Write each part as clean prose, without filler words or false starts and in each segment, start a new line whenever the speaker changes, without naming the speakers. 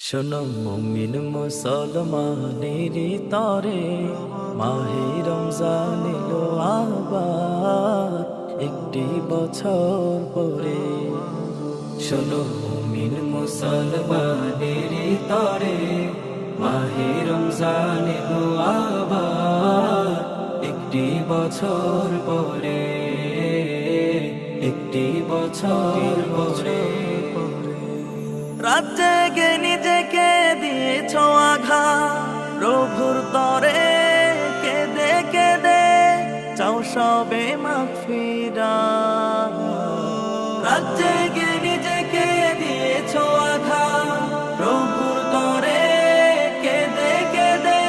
শোনো মুমিন মুসলমানের তরে মাহে রমজান এলো আবার একটি বছর পরে। শোনো মুমিন মুসলমানের তরে মাহে রমজান এলো আবার একটি বছর পরে, একটি বছর পরে। রাত জেগে নিজেকে দিয়েছ আঘাত, প্রভুর তরে কেঁদে কেঁদে চাও সবে মাগফিরাত। রাত জেগে নিজেকে দিয়েছ আঘাত, প্রভুর তরে কেঁদে কেঁদে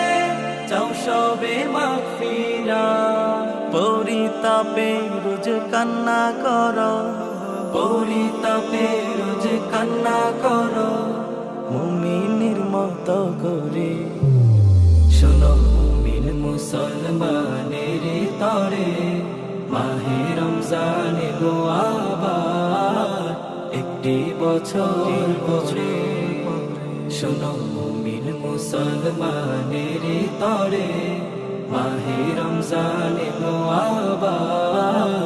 চাও সবে মাগফিরাত। পরিতাপে রোজ কান্না করো, পরিতাপে রোজ কান্না করো মুমিনের মতো করে। শোনো মুমিন মুসলমানের তরে মাহে রমজান এলো আবার একটি বছর পরে। শোনো মুমিন মুসলমানের তরে মাহে রমজান এলো আবার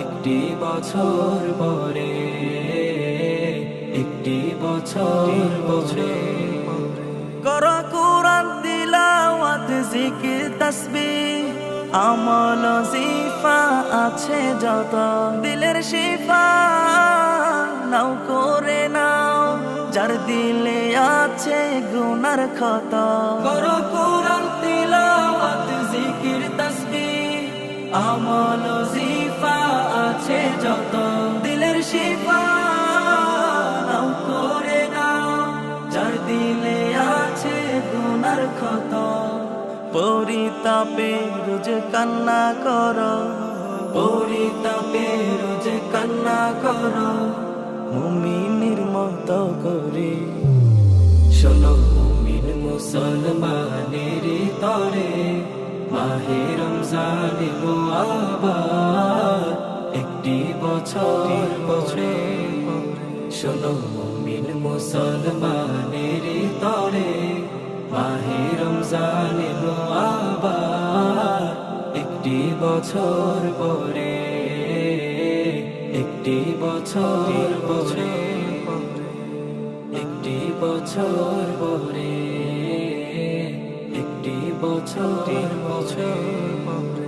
একটি বছর পরে, একটি বছর পরে। কর কুরআন তিলাওয়াত জিকির তাসবিহ আমল জিফা আছে যত, দিলের শিফা নাও করে নাও যার দিলে আছে গুনার ক্ষত। কর কুরআন তিলাওয়াত জিকির তাসবিহ আমল জিফা আছে যত, দিলের শিফা নাও করে নাও যার দিলে আছে গুনার ক্ষত। পরিতাপে রোজ কান্না করো, পরিতাপে রোজ কান্না করো মুমিনের মতো করে। শোনো মুমিন মুসলমানের তরে মাহে রমজান এলো আবার একটি বছর পরে। শোনো মুমিন মুসলমানের তরে মাহে রমজান এলো আবার একটি বছর পরে, একটি বছর পরে, একটি বছর পরে, একটি বছর পরে।